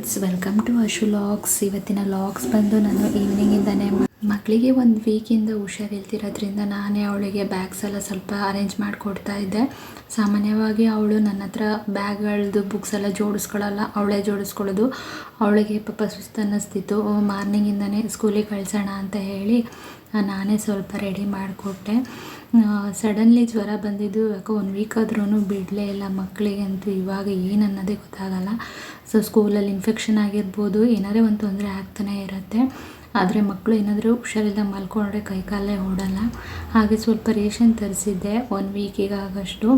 Friends, welcome to Ashu logs. ಇವತ್ತಿನ logs ಬಂದು ನಾನು ಈವ್ನಿಂಗಿಂದನೇ ಮಕ್ಕಳಿಗೆ ಒಂದು ವೀಕಿಂದ ಹುಷಾರಿಲ್ತಿರೋದ್ರಿಂದ ನಾನೇ ಅವಳಿಗೆ ಬ್ಯಾಗ್ಸ್ ಎಲ್ಲ ಸ್ವಲ್ಪ ಅರೇಂಜ್ ಮಾಡಿಕೊಡ್ತಾ ಇದ್ದೆ. ಸಾಮಾನ್ಯವಾಗಿ ಅವಳು ನನ್ನ ಹತ್ರ ಬ್ಯಾಗ್ಗಳದ್ದು ಬುಕ್ಸ್ ಎಲ್ಲ ಜೋಡಿಸ್ಕೊಳ್ಳಲ್ಲ, ಅವಳೇ ಜೋಡಿಸ್ಕೊಳ್ಳೋದು. ಅವಳಿಗೆ ಪಾಪ ಸುಸ್ತು ಅನ್ನಿಸ್ತಿತ್ತು. ಮಾರ್ನಿಂಗಿಂದನೇ ಸ್ಕೂಲಿಗೆ ಕಳಿಸೋಣ ಅಂತ ಹೇಳಿ ನಾನೇ ಸ್ವಲ್ಪ ರೆಡಿ ಮಾಡಿಕೊಟ್ಟೆ. ಸಡನ್ಲಿ ಜ್ವರ ಬಂದಿದ್ದು, ಯಾಕೋ 1 ವೀಕ್ ಆದ್ರೂ ಬಿಡಲೇ ಇಲ್ಲ. ಮಕ್ಕಳಿಗಂತೂ ಇವಾಗ ಏನು ಅನ್ನೋದೇ ಗೊತ್ತಾಗಲ್ಲ. ಸೊ ಸ್ಕೂಲಲ್ಲಿ ಇನ್ಫೆಕ್ಷನ್ ಆಗಿರ್ಬೋದು, ಏನಾರೇ ಒಂದು ತೊಂದರೆ ಆಗ್ತಾನೆ ಇರುತ್ತೆ. ಆದರೆ ಮಕ್ಕಳು ಏನಾದರೂ ಹುಷಾರಿಲ್ಲದೆ ಮಲ್ಕೊಂಡ್ರೆ ಕೈಕಾಲೇ ಓಡಲ್ಲ. ಹಾಗೆ ಸ್ವಲ್ಪ ರೇಷನ್ ತರಿಸಿದ್ದೆ 1 ವೀಕಿಗೆ ಆಗೋಷ್ಟು.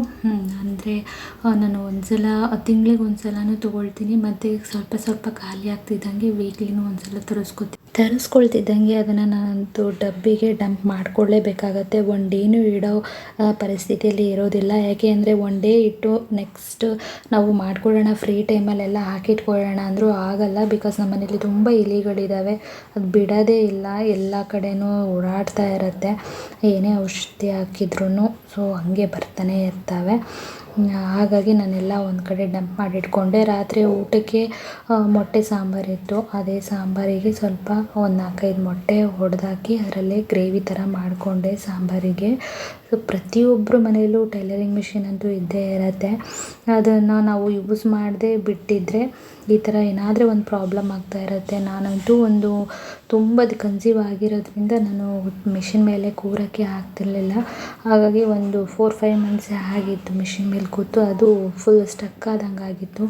ಅಂದರೆ ನಾನು ತಿಂಗಳಿಗೆ ಒಂದು ಸಲನೂ ತೊಗೊಳ್ತೀನಿ, ಮತ್ತು ಸ್ವಲ್ಪ ಖಾಲಿ ಆಗ್ತಿದ್ದಂಗೆ ವೀಕ್ಲಿನೂ ಒಂದು ಸಲ ತರಿಸ್ಕೊಳ್ತಿದ್ದಂಗೆ ಅದನ್ನು ನಾನಂತೂ ಡಬ್ಬಿಗೆ ಡಂಪ್ ಮಾಡಿಕೊಳ್ಳೇಬೇಕಾಗತ್ತೆ. 1 ಡೇನೂ ಇಡೋ ಪರಿಸ್ಥಿತಿಯಲ್ಲಿ ಇರೋದಿಲ್ಲ. ಯಾಕೆ ಅಂದರೆ 1 ಡೇ ಇಟ್ಟು ನೆಕ್ಸ್ಟ್ ನಾವು ಮಾಡ್ಕೊಳ್ಳೋಣ, ಫ್ರೀ ಟೈಮಲ್ಲೆಲ್ಲ ಹಾಕಿಟ್ಕೊಳ್ಳೋಣ ಅಂದರೂ ಆಗಲ್ಲ. ಬಿಕಾಸ್ ನಮ್ಮ ಮನೇಲಿ ತುಂಬ ಇಲಿಗಳಿದ್ದಾವೆ, ಅದು ಬಿಡೋದೇ ಇಲ್ಲ, ಎಲ್ಲ ಕಡೆನೂ ಓಡಾಡ್ತಾ ಇರುತ್ತೆ. ಏನೇ ಔಷಧಿ ಹಾಕಿದ್ರೂ ಸೊ ಹಂಗೆ ಬರ್ತಾನೆ ಇರ್ತವೆ. ಹಾಗಾಗಿ ನಾನೆಲ್ಲ ಒಂದು ಕಡೆ ಡಂಪ್ ಮಾಡಿಟ್ಕೊಂಡೆ. ರಾತ್ರಿ ಊಟಕ್ಕೆ ಮೊಟ್ಟೆ ಸಾಂಬಾರಿತ್ತು. ಅದೇ ಸಾಂಬಾರಿಗೆ ಸ್ವಲ್ಪ ಒಂದು 4-5 ಮೊಟ್ಟೆ ಹೊಡೆದಾಕಿ ಅದರಲ್ಲೇ ಗ್ರೇವಿ ಥರ ಮಾಡಿಕೊಂಡೆ ಸಾಂಬಾರಿಗೆ. ಸೊ ಪ್ರತಿಯೊಬ್ಬರ ಮನೆಯಲ್ಲೂ ಟೈಲರಿಂಗ್ ಮಿಷಿನ್ ಅಂತೂ ಇದ್ದೇ ಇರುತ್ತೆ. ಅದನ್ನು ನಾವು ಯೂಸ್ ಮಾಡದೆ ಬಿಟ್ಟಿದ್ದರೆ ಈ ಥರ ಏನಾದರೂ ಒಂದು ಪ್ರಾಬ್ಲಮ್ ಆಗ್ತಾ ಇರುತ್ತೆ. ನಾನಂತೂ ತುಂಬ ಕನ್ಸೀವ್ ಆಗಿರೋದ್ರಿಂದ ನಾನು ಮಿಷಿನ್ ಮೇಲೆ ಕೂರೋಕ್ಕೆ ಆಗ್ತಿರ್ಲಿಲ್ಲ. ಹಾಗಾಗಿ 4-5 ಮಂತ್ಸ್ ಆಗಿತ್ತು ಮಿಷಿನ್ ಮೇಲೆ ಕೂತು. ಅದು ಫುಲ್ ಸ್ಟಕ್ ಆದಂಗೆ ಆಗಿತ್ತು.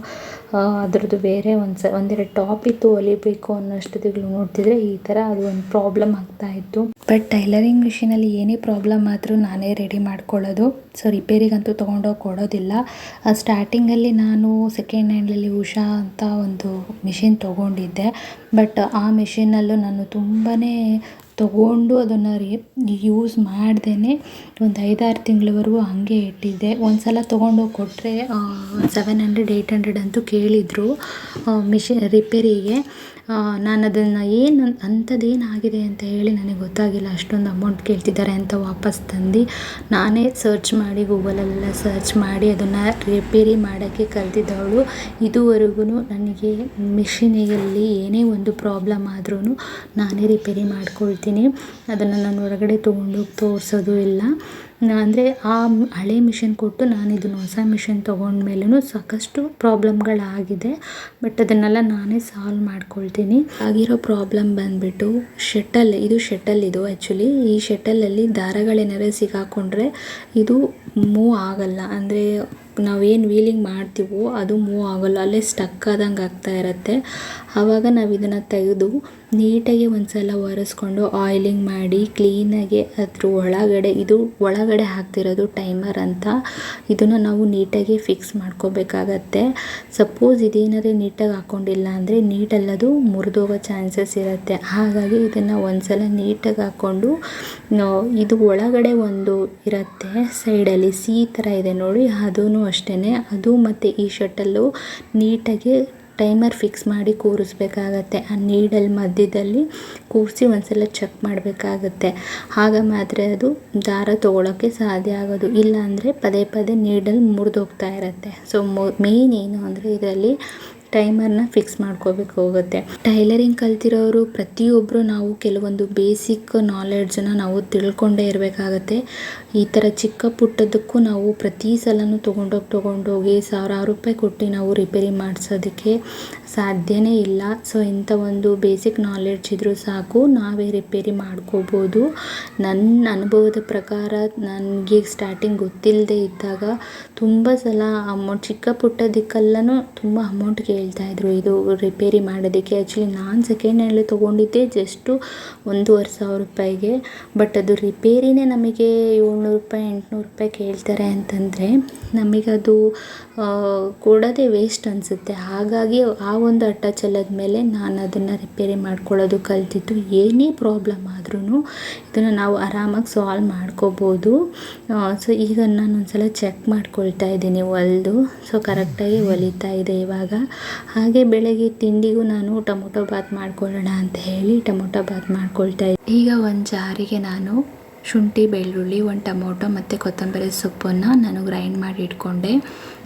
ಅದರದ್ದು ಬೇರೆ ಒಂದೆರಡು ಟಾಪ್ ಇತ್ತು, ಹೊಲಿಬೇಕು ಅನ್ನೋಷ್ಟೊತ್ತಿಗೆ ನೋಡ್ತಿದ್ರೆ ಈ ಥರ ಅದು ಒಂದು ಪ್ರಾಬ್ಲಮ್ ಆಗ್ತಾಯಿತ್ತು. ಬಟ್ ಟೈಲರಿಂಗ್ ಮಿಷಿನಲ್ಲಿ ಏನೇ ಪ್ರಾಬ್ಲಮ್ ಆದರೂ ನಾನೇ ರೆಡಿ ಮಾಡ್ಕೊಳ್ಳೋದು. ಸೊ ರಿಪೇರಿಗಂತೂ ತೊಗೊಂಡೋಗಿ ಕೊಡೋದಿಲ್ಲ. ಸ್ಟಾರ್ಟಿಂಗಲ್ಲಿ ನಾನು ಸೆಕೆಂಡ್ ಹ್ಯಾಂಡಲ್ಲಿ ಉಷಾ ಅಂತ ಒಂದು ಮಿಷಿನ್ ತೊಗೊಂಡಿದ್ದೆ. ಬಟ್ ಆ ಮಿಷಿನಲ್ಲೂ ನಾನು ತುಂಬಾ ತೊಗೊಂಡು ಅದನ್ನು ಯೂಸ್ ಮಾಡ್ದೇ ಒಂದು 5-6 ತಿಂಗಳವರೆಗೂ ಹಾಗೆ ಇಟ್ಟಿದ್ದೆ. ಒಂದು ಸಲ ತೊಗೊಂಡೋಗಿ ಕೊಟ್ಟರೆ 700-800 ಅಂತೂ ಕೇಳಿದರು ಮಿಷಿನ್ ರಿಪೇರಿಗೆ. ನಾನು ಅದನ್ನು ಅಂಥದ್ದೇನಾಗಿದೆ ಅಂತ ಹೇಳಿ ನನಗೆ ಗೊತ್ತಾಗಿಲ್ಲ. ಅಷ್ಟೊಂದು ಅಮೌಂಟ್ ಕೇಳ್ತಿದ್ದಾರೆ ಅಂತ ವಾಪಸ್ ತಂದು ನಾನೇ ಸರ್ಚ್ ಮಾಡಿ, ಗೂಗಲಲ್ಲೆಲ್ಲ ಸರ್ಚ್ ಮಾಡಿ ಅದನ್ನು ರಿಪೇರಿ ಮಾಡೋಕ್ಕೆ ಕಲ್ತಿದ್ದವಳು. ಇದುವರೆಗೂ ನನಗೆ ಮಿಷಿನಿಗಲ್ಲಿ ಏನೇ ಒಂದು ಪ್ರಾಬ್ಲಮ್ ಆದ್ರೂ ನಾನೇ ರಿಪೇರಿ ಮಾಡ್ಕೊಳ್ತೀನಿ. ಅದನ್ನು ನಾನು ಹೊರಗಡೆ ತೊಗೊಂಡೋಗಿ ತೋರಿಸೋದು ಇಲ್ಲ. ಅಂದರೆ ಆ ಹಳೆ ಮಿಷಿನ್ ಕೊಟ್ಟು ನಾನು ಇದನ್ನು ಹೊಸ ಮಿಷಿನ್ ತೊಗೊಂಡ್ಮೇಲೂ ಸಾಕಷ್ಟು ಪ್ರಾಬ್ಲಮ್ಗಳಾಗಿದೆ. ಬಟ್ ಅದನ್ನೆಲ್ಲ ನಾನೇ ಸಾಲ್ವ್ ಮಾಡ್ಕೊಳ್ತೀನಿ. ಆಗಿರೋ ಪ್ರಾಬ್ಲಮ್ ಬಂದುಬಿಟ್ಟು ಇದು ಶೆಟ್ಟಲ್ ಆ್ಯಕ್ಚುಲಿ ಈ ಶೆಟ್ಟಲಲ್ಲಿ ದಾರಗಳೇನಾದ್ರು ಸಿಗಾಕೊಂಡ್ರೆ ಇದು ಮೂವ್ ಆಗಲ್ಲ. ಅಂದರೆ ನಾವೇನು ವೀಲಿಂಗ್ ಮಾಡ್ತೀವೋ ಅದು ಮೂವ್ ಆಗೋಲ್ಲ, ಅಲ್ಲೇ ಸ್ಟಕ್ ಆದಂಗೆ ಆಗ್ತಾ ಇರುತ್ತೆ. ಆವಾಗ ನಾವು ಇದನ್ನು ತೆಗೆದು ನೀಟಾಗಿ ಒಂದು ಸಲ ಒರೆಸ್ಕೊಂಡು ಆಯಿಲಿಂಗ್ ಮಾಡಿ ಕ್ಲೀನಾಗಿ ಅದ್ರ ಒಳಗಡೆ ಹಾಕ್ತಿರೋದು ಟೈಮರ್ ಅಂತ, ಇದನ್ನು ನಾವು ನೀಟಾಗಿ ಫಿಕ್ಸ್ ಮಾಡ್ಕೋಬೇಕಾಗತ್ತೆ. ಸಪೋಸ್ ಇದೇನಾದ್ರೆ ನೀಟಾಗಿ ಹಾಕ್ಕೊಂಡಿಲ್ಲ ಅಂದರೆ ನೀಟಲ್ಲದು ಮುರಿದೋಗೋ ಚಾನ್ಸಸ್ ಇರುತ್ತೆ. ಹಾಗಾಗಿ ಇದನ್ನು ಒಂದು ಸಲ ನೀಟಾಗಿ ಹಾಕ್ಕೊಂಡು ಇದು ಒಳಗಡೆ ಒಂದು ಇರುತ್ತೆ ಸೈಡಲ್ಲಿ ಸಿ ಥರ ಇದೆ ನೋಡಿ, ಅದೂ ಅಷ್ಟೇ. ಅದು ಮತ್ತು ಈ ಶಟಲ್ಲು ನೀಟಾಗಿ ಟೈಮರ್ ಫಿಕ್ಸ್ ಮಾಡಿ ಕೂರಿಸ್ಬೇಕಾಗತ್ತೆ. ಆ ನೀಡಲ್ ಮಧ್ಯದಲ್ಲಿ ಕೂರಿಸಿ ಒಂದ್ಸಲ ಚೆಕ್ ಮಾಡಬೇಕಾಗತ್ತೆ. ಆಗ ಮಾತ್ರ ಅದು ದಾರ ತೊಗೊಳಕ್ಕೆ ಸಾಧ್ಯ ಆಗೋದು. ಇಲ್ಲ ಅಂದರೆ ಪದೇ ನೀಡಲ್ ಮುರಿದೋಗ್ತಾ ಇರುತ್ತೆ. ಸೊ ಮೇನ್ ಏನು ಅಂದರೆ ಇದರಲ್ಲಿ ಟೈಮರ್ನ ಫಿಕ್ಸ್ ಮಾಡ್ಕೋಬೇಕು ಹೋಗುತ್ತೆ. ಟೈಲರಿಂಗ್ ಕಲ್ತಿರೋರು ಪ್ರತಿಯೊಬ್ಬರು ನಾವು ಕೆಲವೊಂದು ಬೇಸಿಕ್ ನಾಲೆಡ್ಜನ್ನು ನಾವು ತಿಳ್ಕೊಂಡೇ ಇರಬೇಕಾಗತ್ತೆ. ಈ ಥರ ಚಿಕ್ಕ ಪುಟ್ಟದಕ್ಕೂ ನಾವು ಪ್ರತಿ ಸಲನೂ ತೊಗೊಂಡೋಗಿ 1000 ರೂಪಾಯಿ ಕೊಟ್ಟು ನಾವು ರಿಪೇರಿ ಮಾಡಿಸೋದಕ್ಕೆ ಸಾಧ್ಯನೇ ಇಲ್ಲ. ಸೊ ಇಂಥ ಒಂದು ಬೇಸಿಕ್ ನಾಲೆಡ್ಜ್ ಇದ್ರೂ ಸಾಕು, ನಾವೇ ರಿಪೇರಿ ಮಾಡ್ಕೋಬೋದು. ನನ್ನ ಅನುಭವದ ಪ್ರಕಾರ ನನಗೆ ಸ್ಟಾರ್ಟಿಂಗ್ ಗೊತ್ತಿಲ್ಲದೆ ಇದ್ದಾಗ ತುಂಬ ಸಲ ಚಿಕ್ಕ ಪುಟ್ಟದಕ್ಕೆಲ್ಲನೂ ತುಂಬ ಅಮೌಂಟ್ ಕೇಳ್ತಾಯಿದ್ರು ಇದು ರಿಪೇರಿ ಮಾಡೋದಕ್ಕೆ. ಆ್ಯಕ್ಚುಲಿ ನಾನು ಸೆಕೆಂಡ್ ಹ್ಯಾಂಡಲ್ಲಿ ತೊಗೊಂಡಿದ್ದೆ ಜಸ್ಟು 1500 ರೂಪಾಯಿಗೆ. ಬಟ್ ಅದು ರಿಪೇರಿನೇ ನಮಗೆ 700 ರೂಪಾಯಿ 800 ರೂಪಾಯಿ ಕೇಳ್ತಾರೆ ಅಂತಂದರೆ ನಮಗದು ಕೊಡೋದೇ ವೇಸ್ಟ್ ಅನಿಸುತ್ತೆ. ಹಾಗಾಗಿ ಆ ಒಂದು ಅಟ್ಟ ಚೆಲ್ಲದ ಮೇಲೆ ನಾನು ಅದನ್ನು ರಿಪೇರಿ ಮಾಡ್ಕೊಳ್ಳೋದು ಕಲ್ತಿದ್ದು. ಏನೇ ಪ್ರಾಬ್ಲಮ್ ಆದ್ರೂ ಇದನ್ನು ನಾವು ಆರಾಮಾಗಿ ಸಾಲ್ವ್ ಮಾಡ್ಕೋಬೋದು. ಸೊ ಈಗ ನಾನು ಒಂದ್ಸಲ ಚೆಕ್ ಮಾಡ್ಕೊಳ್ತಾ ಇದ್ದೀನಿ ಹೊಲಿದು. ಸೊ ಕರೆಕ್ಟಾಗಿ ಹೊಲಿತಾ ಇದೆ ಇವಾಗ. ಹಾಗೆ ಬೆಳಗ್ಗೆ ತಿಂಡಿಗೂ ನಾನು ಟೊಮೊಟೊ ಬಾತ್ ಮಾಡ್ಕೊಳ್ಳೋಣ ಅಂತ ಹೇಳಿ ಟೊಮೊಟೊ ಬಾತ್ ಮಾಡ್ಕೊಳ್ತಾ ಇದ್ದೀನಿ. ಈಗ ಒಂದು ಜಾರಿಗೆ ನಾನು ಶುಂಠಿ ಬೆಳ್ಳುಳ್ಳಿ, ಒಂದು ಟೊಮೊಟೊ ಮತ್ತು ಕೊತ್ತಂಬರಿ ಸೊಪ್ಪನ್ನು ನಾನು ಗ್ರೈಂಡ್ ಮಾಡಿ ಇಟ್ಕೊಂಡೆ.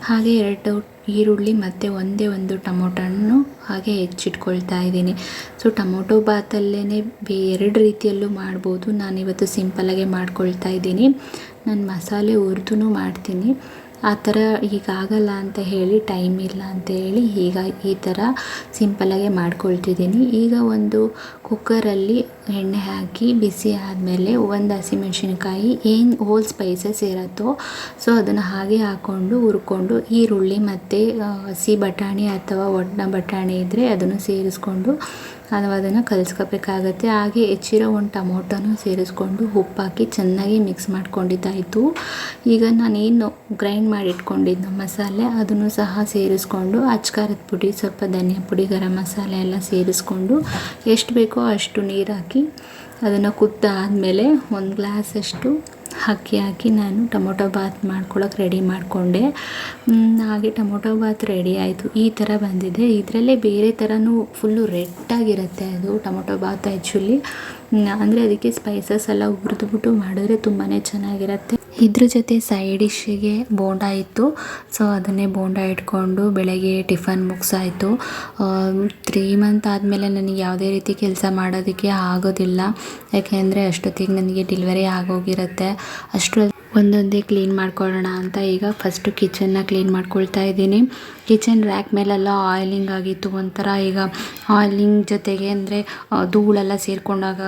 ಹಾಗೆ 2 ಈರುಳ್ಳಿ ಮತ್ತು ಒಂದೇ ಒಂದು ಟೊಮೊಟೊನ್ನು ಹಾಗೆ ಹೆಚ್ಚಿಟ್ಕೊಳ್ತಾ ಇದ್ದೀನಿ. ಸೊ ಟೊಮೊಟೊ ಬಾತಲ್ಲೇ 2 ರೀತಿಯಲ್ಲೂ ಮಾಡ್ಬೋದು. ನಾನಿವತ್ತು ಸಿಂಪಲ್ಲಾಗೆ ಮಾಡ್ಕೊಳ್ತಾ ಇದ್ದೀನಿ. ನಾನು ಮಸಾಲೆ ಹುರಿದು ಮಾಡ್ತೀನಿ. ಆ ಥರ ಈಗಾಗಲ್ಲ ಅಂತ ಹೇಳಿ, ಟೈಮ್ ಇಲ್ಲ ಅಂತ ಹೇಳಿ ಈ ಥರ ಸಿಂಪಲ್ಲಾಗೆ ಮಾಡ್ಕೊಳ್ತಿದ್ದೀನಿ. ಈಗ ಒಂದು ಕುಕ್ಕರಲ್ಲಿ ಎಣ್ಣೆ ಹಾಕಿ ಬಿಸಿ ಆದಮೇಲೆ ಒಂದು ಹಸಿಮೆಣ್ಸಿನ್ಕಾಯಿ ಏನು ಹೋಲ್ ಸ್ಪೈಸಸ್ ಇರುತ್ತೋ ಸೊ ಅದನ್ನು ಹಾಗೆ ಹಾಕ್ಕೊಂಡು ಹುರ್ಕೊಂಡು, ಈರುಳ್ಳಿ ಮತ್ತು ಹಸಿ ಬಟಾಣಿ ಅಥವಾ ಒಣ ಬಟಾಣಿ ಇದ್ದರೆ ಅದನ್ನು ಸೇರಿಸ್ಕೊಂಡು ಅದನ್ನು ಕಲಿಸ್ಕೋಬೇಕಾಗತ್ತೆ. ಹಾಗೆ ಹೆಚ್ಚಿರೋ ಒಂದು ಟೊಮೊಟೊನೂ ಸೇರಿಸ್ಕೊಂಡು ಉಪ್ಪಾಕಿ ಚೆನ್ನಾಗಿ ಮಿಕ್ಸ್ ಮಾಡ್ಕೊಂಡಿದ್ದಾಯಿತು. ಈಗ ನಾನೇನು ಗ್ರೈಂಡ್ ಮಾಡಿ ಇಟ್ಕೊಂಡಿದ್ದು ಮಸಾಲೆ ಅದನ್ನು ಸಹ ಸೇರಿಸ್ಕೊಂಡು, ಅಚ್ಕಾರದ ಪುಡಿ, ಸ್ವಲ್ಪ ಧನಿಯಾ ಪುಡಿ, ಗರಂ ಮಸಾಲೆ ಎಲ್ಲ ಸೇರಿಸ್ಕೊಂಡು ಎಷ್ಟು ಬೇಕೋ ಅಷ್ಟು ನೀರು ಹಾಕಿ ಅದನ್ನು ಕುದ್ದಾದಮೇಲೆ 1 ಗ್ಲಾಸಷ್ಟು ಅಕ್ಕಿ ಹಾಕಿ ನಾನು ಟೊಮೊಟೊ ಬಾತ್ ಮಾಡ್ಕೊಳ್ಳೋಕೆ ರೆಡಿ ಮಾಡಿಕೊಂಡೆ. ಹಾಗೆ ಟೊಮೊಟೊ ಬಾತ್ ರೆಡಿ ಆಯಿತು. ಈ ಥರ ಬಂದಿದೆ. ಇದರಲ್ಲೇ ಬೇರೆ ಥರನೂ ಫುಲ್ಲು ರೆಡ್ಡಾಗಿರುತ್ತೆ ಅದು ಟೊಮೊಟೊ ಬಾತ್ ಆ್ಯಕ್ಚುಲಿ. ಅಂದರೆ ಅದಕ್ಕೆ ಸ್ಪೈಸಸ್ ಎಲ್ಲ ಹುರಿದ್ಬಿಟ್ಟು ಮಾಡಿದ್ರೆ ತುಂಬಾ ಚೆನ್ನಾಗಿರುತ್ತೆ. ಇದ್ರ ಜೊತೆ ಸೈಡ್ ಡಿಶ್ಶಿಗೆ ಬೋಂಡ ಇತ್ತು. ಸೊ ಅದನ್ನೇ ಬೋಂಡ ಇಟ್ಕೊಂಡು ಬೆಳಗ್ಗೆ ಟಿಫನ್ ಮುಗಿಸಾಯಿತು. 3 ಮಂತ್ ಆದಮೇಲೆ ನನಗೆ ಯಾವುದೇ ರೀತಿ ಕೆಲಸ ಮಾಡೋದಕ್ಕೆ ಆಗೋದಿಲ್ಲ. ಯಾಕೆಂದರೆ ಅಷ್ಟೊತ್ತಿಗೆ ನನಗೆ ಡೆಲಿವರಿ ಆಗೋಗಿರುತ್ತೆ. ಅಷ್ಟರಲ್ಲಿ ಒಂದೊಂದೇ ಕ್ಲೀನ್ ಮಾಡ್ಕೊಳ್ಳೋಣ ಅಂತ ಈಗ ಫಸ್ಟು ಕಿಚನ್ನ ಕ್ಲೀನ್ ಮಾಡ್ಕೊಳ್ತಾ ಇದ್ದೀನಿ. ಕಿಚನ್ ರ್ಯಾಕ್ ಮೇಲೆಲ್ಲ ಆಯಿಲಿಂಗ್ ಆಗಿತ್ತು. ಒಂಥರ ಈಗ ಆಯಿಲಿಂಗ್ ಜೊತೆಗೆ ಅಂದರೆ ಧೂಳೆಲ್ಲ ಸೇರಿಕೊಂಡಾಗ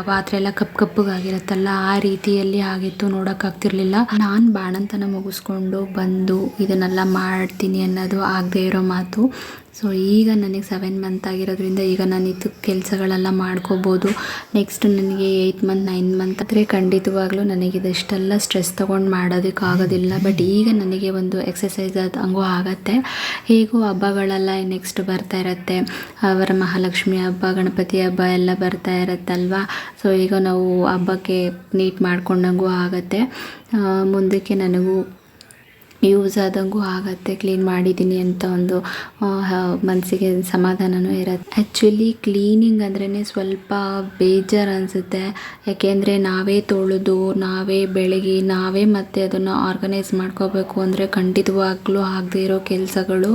ಪಾತ್ರೆ ಎಲ್ಲ ಕಪ್ಪಗಾಗಿರುತ್ತಲ್ಲ, ಆ ರೀತಿಯಲ್ಲಿ ಆಗಿತ್ತು. ನೋಡೋಕ್ಕಾಗ್ತಿರ್ಲಿಲ್ಲ. ನಾನು ಬಾಣಂತನ ಮುಗಿಸ್ಕೊಂಡು ಬಂದು ಇದನ್ನೆಲ್ಲ ಮಾಡ್ತೀನಿ ಅನ್ನೋದು ಆಗದೆ ಇರೋ ಮಾತು. ಸೊ ಈಗ ನನಗೆ 7 ಮಂತ್ ಆಗಿರೋದ್ರಿಂದ ಈಗ ನಾನು ಇದು ಕೆಲಸಗಳೆಲ್ಲ ಮಾಡ್ಕೋಬೋದು. ನೆಕ್ಸ್ಟ್ ನನಗೆ 8 ಮಂತ್ 9 ಮಂತ್ ಆದರೆ ಖಂಡಿತವಾಗ್ಲೂ ನನಗೆ ಇದಷ್ಟೆಲ್ಲ ಸ್ಟ್ರೆಸ್ ತೊಗೊಂಡು ಮಾಡೋದಕ್ಕಾಗೋದಿಲ್ಲ. ಬಟ್ ಈಗ ನನಗೆ ಒಂದು ಎಕ್ಸಸೈಸ್ ಹಂಗೂ ಆಗತ್ತೆ. ಹೇಗೂ ಹಬ್ಬಗಳೆಲ್ಲ ನೆಕ್ಸ್ಟ್ ಬರ್ತಾ ಇರುತ್ತೆ. ಮಹಾಲಕ್ಷ್ಮಿ ಹಬ್ಬ, ಗಣಪತಿ ಹಬ್ಬ ಎಲ್ಲ ಬರ್ತಾ ಇರುತ್ತಲ್ವ. ಸೊ ಈಗ ನಾವು ಹಬ್ಬಕ್ಕೆ ನೀಟ್ ಮಾಡ್ಕೊಂಡಂಗೂ ಆಗುತ್ತೆ. ಮುಂದಕ್ಕೆ ನನಗೂ ಯೂಸ್ ಆದಂಗೂ ಆಗುತ್ತೆ. ಕ್ಲೀನ್ ಮಾಡಿದ್ದೀನಿ ಅಂತ ಒಂದು ಮನಸ್ಸಿಗೆ ಸಮಾಧಾನವೂ ಇರುತ್ತೆ. ಆ್ಯಕ್ಚುಲಿ ಕ್ಲೀನಿಂಗ್ ಅಂದ್ರೇ ಸ್ವಲ್ಪ ಬೇಜಾರು ಅನಿಸುತ್ತೆ. ಯಾಕೆಂದರೆ ನಾವೇ ತೊಳೆದು, ನಾವೇ ಬೆಳಗಿ, ನಾವೇ ಮತ್ತೆ ಅದನ್ನು ಆರ್ಗನೈಸ್ ಮಾಡ್ಕೋಬೇಕು ಅಂದರೆ ಖಂಡಿತವಾಗ್ಲೂ ಆಗದೆ ಇರೋ ಕೆಲಸಗಳು.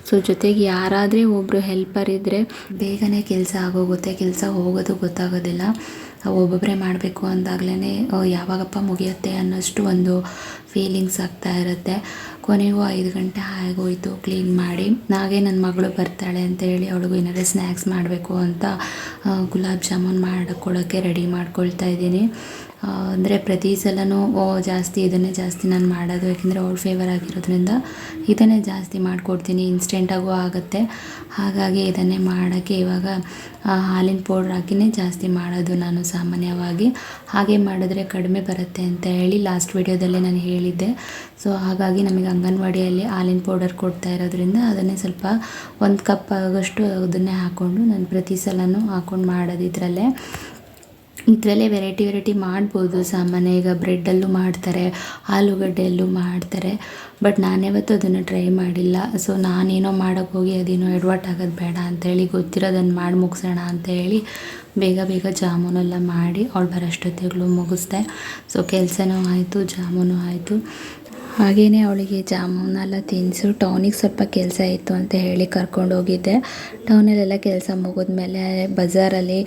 ಸೊ ಜೊತೆಗೆ ಯಾರಾದರೆ ಒಬ್ಬರು ಹೆಲ್ಪರ್ ಇದ್ದರೆ ಬೇಗನೆ ಕೆಲಸ ಆಗೋಗುತ್ತೆ. ಕೆಲಸ ಹೋಗೋದು ಗೊತ್ತಾಗೋದಿಲ್ಲ. ಒಬ್ಬೊಬ್ಬರೇ ಮಾಡಬೇಕು ಅಂದಾಗಲೇ ಯಾವಾಗಪ್ಪ ಮುಗಿಯುತ್ತೆ ಅನ್ನೋಷ್ಟು ಒಂದು ಫೀಲಿಂಗ್ಸ್ ಆಗ್ತಾ ಇರುತ್ತೆ. ಕೊನೆಗೂ 5 ಗಂಟೆ ಆಗೋಯಿತು ಕ್ಲೀನ್ ಮಾಡಿ. ಹಾಗೆ ನನ್ನ ಮಗಳು ಬರ್ತಾಳೆ ಅಂತ ಹೇಳಿ ಅವಳಿಗೂ ಏನಾದರೂ ಸ್ನ್ಯಾಕ್ಸ್ ಮಾಡಬೇಕು ಅಂತ ಗುಲಾಬ್ ಜಾಮೂನ್ ಮಾಡಿಕೊಡೋಕ್ಕೆ ರೆಡಿ ಮಾಡ್ಕೊಳ್ತಾ ಇದ್ದೀನಿ. ಅಂದರೆ ಪ್ರತಿ ಸಲನೂ ಜಾಸ್ತಿ ಇದನ್ನೇ ಜಾಸ್ತಿ ನಾನು ಮಾಡೋದು. ಯಾಕೆಂದರೆ ಅವಳು ಫೇವರ್ ಆಗಿರೋದ್ರಿಂದ ಇದನ್ನೇ ಜಾಸ್ತಿ ಮಾಡಿಕೊಡ್ತೀನಿ. ಇನ್ಸ್ಟೆಂಟಾಗೂ ಆಗುತ್ತೆ. ಹಾಗಾಗಿ ಇದನ್ನೇ ಮಾಡೋಕ್ಕೆ ಇವಾಗ ಹಾಲಿನ ಪೌಡ್ರ್ ಹಾಕಿನೇ ಜಾಸ್ತಿ ಮಾಡೋದು ನಾನು ಸಾಮಾನ್ಯವಾಗಿ. ಹಾಗೆ ಮಾಡಿದ್ರೆ ಕಡಿಮೆ ಬರುತ್ತೆ ಅಂತ ಹೇಳಿ ಲಾಸ್ಟ್ ವಿಡಿಯೋದಲ್ಲೇ ನಾನು ಹೇಳಿದ್ದೆ. ಸೊ ಹಾಗಾಗಿ ನಮಗೆ ಅಂಗನವಾಡಿಯಲ್ಲಿ ಹಾಲಿನ ಪೌಡರ್ ಕೊಡ್ತಾ ಇರೋದ್ರಿಂದ ಅದನ್ನೇ ಸ್ವಲ್ಪ 1 ಕಪ್ ಆಗೋಷ್ಟು ಅದನ್ನೇ ಹಾಕ್ಕೊಂಡು ನಾನು ಪ್ರತಿ ಸಲನೂ ಹಾಕ್ಕೊಂಡು ಮಾಡೋದು. ಇದರಲ್ಲೇ ವೆರೈಟಿ ಮಾಡ್ಬೋದು. ಸಾಮಾನ್ಯ ಈಗ ಬ್ರೆಡ್ಡಲ್ಲೂ ಮಾಡ್ತಾರೆ, ಆಲೂಗಡ್ಡೆಯಲ್ಲೂ ಮಾಡ್ತಾರೆ. ಬಟ್ ನಾನ್ಯಾವತ್ತೂ ಅದನ್ನು ಟ್ರೈ ಮಾಡಿಲ್ಲ. ಸೊ ನಾನೇನೋ ಮಾಡೋಕ್ಕೆ ಹೋಗಿ ಅದೇನೋ ಎಡವಟ್ ಆಗೋದು ಬೇಡ ಅಂತೇಳಿ ಗೊತ್ತಿರೋದನ್ನು ಮಾಡಿ ಮುಗಿಸೋಣ ಅಂತ ಹೇಳಿ ಬೇಗ ಜಾಮೂನೆಲ್ಲ ಮಾಡಿ ಅವಳು ಬರೋಷ್ಟೊತ್ತಿಗೂ ಮುಗಿಸ್ದೆ. ಸೊ ಕೆಲಸನೂ ಆಯಿತು, ಜಾಮೂನು ಆಯಿತು. ಹಾಗೆಯೇ ಅವಳಿಗೆ ಜಾಮೂನೆಲ್ಲ ತಿನ್ನಿಸು ಟೌನಿಗೆ ಸ್ವಲ್ಪ ಕೆಲಸ ಇತ್ತು ಅಂತ ಹೇಳಿ ಕರ್ಕೊಂಡು ಹೋಗಿದ್ದೆ. ಟೌನಲ್ಲೆಲ್ಲ ಕೆಲಸ ಮುಗಿದ್ಮೇಲೆ ಬಜಾರಲ್ಲಿ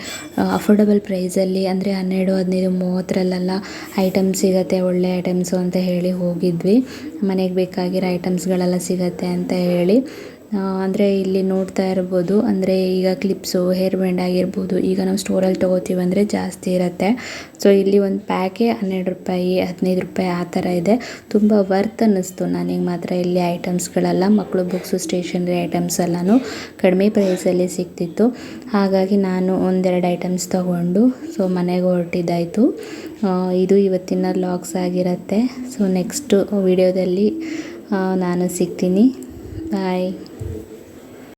ಅಫೋರ್ಡಬಲ್ ಪ್ರೈಸಲ್ಲಿ ಅಂದರೆ 12, 15, 30ರಲ್ಲೆಲ್ಲ ಐಟಮ್ಸ್ ಸಿಗುತ್ತೆ, ಒಳ್ಳೆ ಐಟಮ್ಸು ಅಂತ ಹೇಳಿ ಹೋಗಿದ್ವಿ. ಮನೆಗೆ ಬೇಕಾಗಿರೋ ಐಟಮ್ಸ್ಗಳೆಲ್ಲ ಸಿಗುತ್ತೆ ಅಂತ ಹೇಳಿ. ಅಂದರೆ ಇಲ್ಲಿ ನೋಡ್ತಾ ಇರ್ಬೋದು. ಅಂದರೆ ಈಗ ಕ್ಲಿಪ್ಸು, ಹೇರ್ ಬ್ಯಾಂಡ್ ಆಗಿರ್ಬೋದು. ಈಗ ನಾವು ಸ್ಟೋರಲ್ಲಿ ತೊಗೋತೀವಿ ಅಂದರೆ ಜಾಸ್ತಿ ಇರುತ್ತೆ. ಸೊ ಇಲ್ಲಿ ಒಂದು ಪ್ಯಾಕೆ 12 ರೂಪಾಯಿ, 15 ರೂಪಾಯಿ ಆ ಥರ ಇದೆ. ತುಂಬ ವರ್ತ್ ಅನ್ನಿಸ್ತು ನನಗೆ ಮಾತ್ರ ಇಲ್ಲಿ ಐಟಮ್ಸ್ಗಳೆಲ್ಲ. ಮಕ್ಕಳು ಬುಕ್ಸು, ಸ್ಟೇಷನರಿ ಐಟಮ್ಸ್ ಎಲ್ಲನೂ ಕಡಿಮೆ ಪ್ರೈಸಲ್ಲಿ ಸಿಗ್ತಿತ್ತು. ಹಾಗಾಗಿ ನಾನು 1-2 ಐಟಮ್ಸ್ ತೊಗೊಂಡು ಸೊ ಮನೆಗೆ ಹೊರಟಿದ್ದಾಯಿತು. ಇದು ಇವತ್ತಿನ ವ್ಲಾಗ್ಸ್ ಆಗಿರುತ್ತೆ. ಸೊ ನೆಕ್ಸ್ಟು ವಿಡಿಯೋದಲ್ಲಿ ನಾನು ಸಿಗ್ತೀನಿ. ಬಾಯ್.